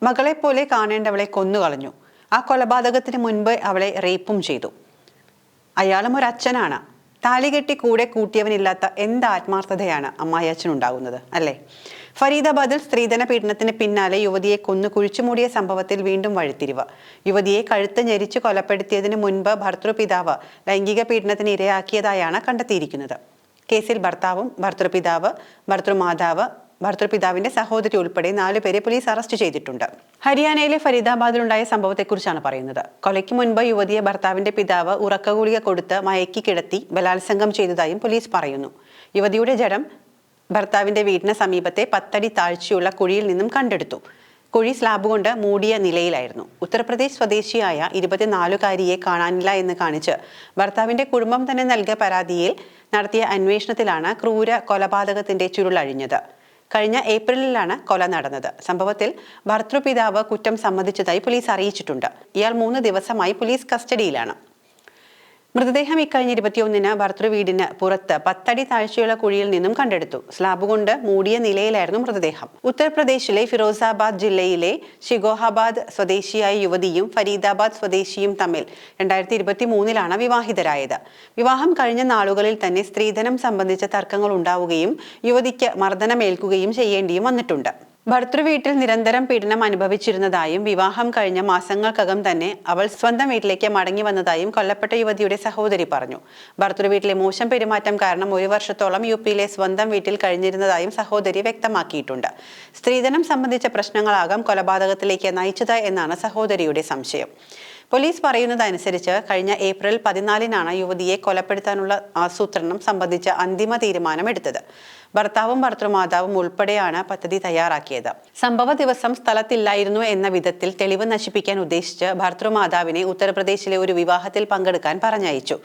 മകളെ പോലെ കാണേണ്ടവളെ കൊന്നുകളഞ്ഞു. ആ കൊലപാതകത്തിന് മുൻപ് അവളെ റേപ്പും ചെയ്തു. അയാളും ഒരു അച്ഛനാണ്. താലികെട്ടി കൂടെ കൂട്ടിയവനില്ലാത്ത എന്ത് ആത്മാർത്ഥതയാണ് അമ്മായിയച്ഛനുണ്ടാകുന്നത് അല്ലേ? ഫരീദാബാദിൽ സ്ത്രീധന പീഡനത്തിന് പിന്നാലെ യുവതിയെ കൊന്നു കുഴിച്ചുമൂടിയ സംഭവത്തിൽ വീണ്ടും വഴിത്തിരിവ്. യുവതിയെ കഴുത്ത് ഞെരിച്ച് കൊലപ്പെടുത്തിയതിനു മുൻപ് ഭർതൃപിതാവ് ലൈംഗിക പീഡനത്തിന് ഇരയാക്കിയതായാണ് കണ്ടെത്തിയിരിക്കുന്നത്. കേസിൽ ഭർത്താവും ഭർതൃപിതാവിന്റെ സഹോദരി ഉൾപ്പെടെ 4 പേരെ പോലീസ് അറസ്റ്റ് ചെയ്തിട്ടുണ്ട്. ഹരിയാനയിലെ ഫരീദാബാദിലുണ്ടായ സംഭവത്തെക്കുറിച്ചാണ് പറയുന്നത്. കൊലയ്ക്ക് മുൻപ് യുവതിയെ ഭർത്താവിന്റെ പിതാവ് ഉറക്കഗുളിക കൊടുത്ത് മയക്കി കിടത്തി ബലാത്സംഗം ചെയ്തതായും പോലീസ് പറയുന്നു. യുവതിയുടെ ജഡം ഭർത്താവിന്റെ വീടിന് സമീപത്തെ 10 അടി താഴ്ചയുള്ള കുഴിയിൽ നിന്നും കണ്ടെടുത്തു. കുഴി സ്ലാബ് കൊണ്ട് മൂടിയ നിലയിലായിരുന്നു. ഉത്തർപ്രദേശ് സ്വദേശിയായ 24-കാരിയെ കാണാനില്ല എന്ന് കാണിച്ച് ഭർത്താവിന്റെ കുടുംബം തന്നെ നൽകിയ പരാതിയിൽ നടത്തിയ അന്വേഷണത്തിലാണ് ക്രൂര കൊലപാതകത്തിന്റെ ചുരുളഴിഞ്ഞത്. കഴിഞ്ഞ ഏപ്രിലിലാണ് കൊല നടന്നത്. സംഭവത്തിൽ ഭർതൃപിതാവ് കുറ്റം സമ്മതിച്ചതായി പോലീസ് അറിയിച്ചിട്ടുണ്ട്. ഇയാൾ 3 ദിവസമായി പോലീസ് കസ്റ്റഡിയിലാണ്. മൃതദേഹം ഇക്കഴിഞ്ഞ 21-ന് ഭർതൃവീടിന് പുറത്ത് 10 അടി താഴ്ചയുള്ള കുഴിയിൽ നിന്നും കണ്ടെടുത്തു. സ്ലാബ് കൊണ്ട് മൂടിയ നിലയിലായിരുന്നു മൃതദേഹം. ഉത്തർപ്രദേശിലെ ഫിറോസാബാദ് ജില്ലയിലെ ഷിഗോഹാബാദ് സ്വദേശിയായ യുവതിയും ഫരീദാബാദ് സ്വദേശിയും തമ്മിൽ 2023-ലാണ് വിവാഹിതരായത്. വിവാഹം കഴിഞ്ഞ നാളുകളിൽ തന്നെ സ്ത്രീധനം സംബന്ധിച്ച തർക്കങ്ങൾ ഉണ്ടാവുകയും യുവതിക്ക് മർദ്ദനമേൽക്കുകയും ചെയ്യേണ്ടിയും വന്നിട്ടുണ്ട്. ഭർതൃവീട്ടിൽ നിരന്തരം പീഡനം അനുഭവിച്ചിരുന്നതായും വിവാഹം കഴിഞ്ഞ മാസങ്ങൾക്കകം തന്നെ അവൾ സ്വന്തം വീട്ടിലേക്ക് മടങ്ങി വന്നതായും കൊല്ലപ്പെട്ട യുവതിയുടെ സഹോദരി പറഞ്ഞു. ഭർതൃവീട്ടിലെ മോശം പെരുമാറ്റം കാരണം 1 വർഷത്തോളം യുപിയിലെ സ്വന്തം വീട്ടിൽ കഴിഞ്ഞിരുന്നതായും സഹോദരി വ്യക്തമാക്കിയിട്ടുണ്ട്. സ്ത്രീധനം സംബന്ധിച്ച പ്രശ്നങ്ങളാകാം കൊലപാതകത്തിലേക്ക് നയിച്ചത് എന്നാണ് സഹോദരിയുടെ സംശയം. പോലീസ് പറയുന്നതനുസരിച്ച് കഴിഞ്ഞ ഏപ്രിൽ 14-നാണ് യുവതിയെ കൊലപ്പെടുത്താനുള്ള ആസൂത്രണം സംബന്ധിച്ച അന്തിമ തീരുമാനമെടുത്തത്. ഭർത്താവും ഭർതൃമാതാവും ഉൾപ്പെടെയാണ് പദ്ധതി തയ്യാറാക്കിയത്. സംഭവ ദിവസം സ്ഥലത്തില്ലായിരുന്നു എന്ന വിധത്തിൽ തെളിവ് നശിപ്പിക്കാൻ ഉദ്ദേശിച്ച് ഭർതൃമാതാവിനെ ഉത്തർപ്രദേശിലെ ഒരു വിവാഹത്തിൽ പങ്കെടുക്കാൻ പറഞ്ഞയച്ചു.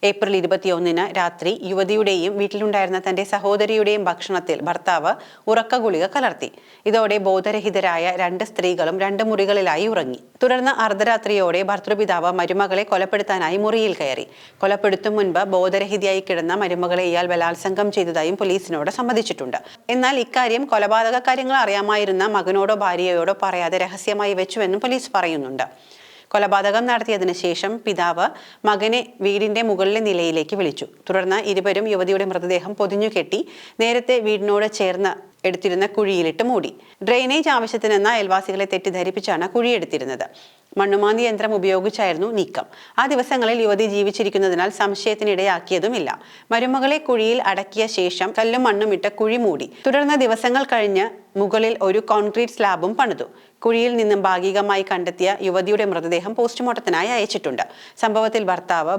ഏപ്രിൽ 21-ന് രാത്രി യുവതിയുടെയും വീട്ടിലുണ്ടായിരുന്ന തന്റെ സഹോദരിയുടെയും ഭക്ഷണത്തിൽ ഭർത്താവ് ഉറക്കഗുളിക കലർത്തി. ഇതോടെ ബോധരഹിതരായ 2 സ്ത്രീകളും 2 മുറികളിലായി ഉറങ്ങി. തുടർന്ന് അർദ്ധരാത്രിയോടെ ഭർതൃപിതാവ് മരുമകളെ കൊലപ്പെടുത്താനായി മുറിയിൽ കയറി. കൊലപ്പെടുത്തും മുൻപ് ബോധരഹിതയായി കിടന്ന മരുമകളെ ഇയാൾ ബലാത്സംഗം ചെയ്തതായും പോലീസിനോട് സമ്മതിച്ചിട്ടുണ്ട്. എന്നാൽ ഇക്കാര്യം കൊലപാതക കാര്യങ്ങൾ അറിയാമായിരുന്ന മകനോടോ ഭാര്യയോടോ പറയാതെ രഹസ്യമായി വെച്ചുവെന്നും പോലീസ് പറയുന്നുണ്ട്. കൊലപാതകം നടത്തിയതിനു ശേഷം പിതാവ് മകനെ വീടിന്റെ മുകളിലെ നിലയിലേക്ക് വിളിച്ചു. തുടർന്ന് ഇരുവരും യുവതിയുടെ മൃതദേഹം പൊതിഞ്ഞുകെട്ടി നേരത്തെ വീടിനോട് ചേർന്ന് എടുത്തിരുന്ന കുഴിയിലിട്ട് മൂടി. ഡ്രെയിനേജ് ആവശ്യത്തിനെന്ന അയൽവാസികളെ തെറ്റിദ്ധരിപ്പിച്ചാണ് കുഴിയെടുത്തിരുന്നത്. മണ്ണുമാന്തി യന്ത്രം ഉപയോഗിച്ചായിരുന്നു നീക്കം. ആ ദിവസങ്ങളിൽ യുവതി ജീവിച്ചിരിക്കുന്നതിനാൽ സംശയത്തിനിടയാക്കിയതുമില്ല. മരുമകളെ കുഴിയിൽ അടക്കിയ ശേഷം കല്ലും മണ്ണും ഇട്ട് കുഴി മൂടി. തുടർന്ന് ദിവസങ്ങൾ കഴിഞ്ഞ് മുകളിൽ ഒരു കോൺക്രീറ്റ് സ്ലാബും പണിതു. കുഴിയിൽ നിന്നും ഭാഗികമായി കണ്ടെത്തിയ യുവതിയുടെ മൃതദേഹം പോസ്റ്റ്മോർട്ടത്തിനായി അയച്ചിട്ടുണ്ട്. സംഭവത്തിൽ ഭർത്താവ്,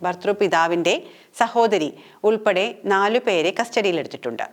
ഭർതൃപിതാവിന്റെ സഹോദരി ഉൾപ്പെടെ 4 പേരെ കസ്റ്റഡിയിലെടുത്തിട്ടുണ്ട്.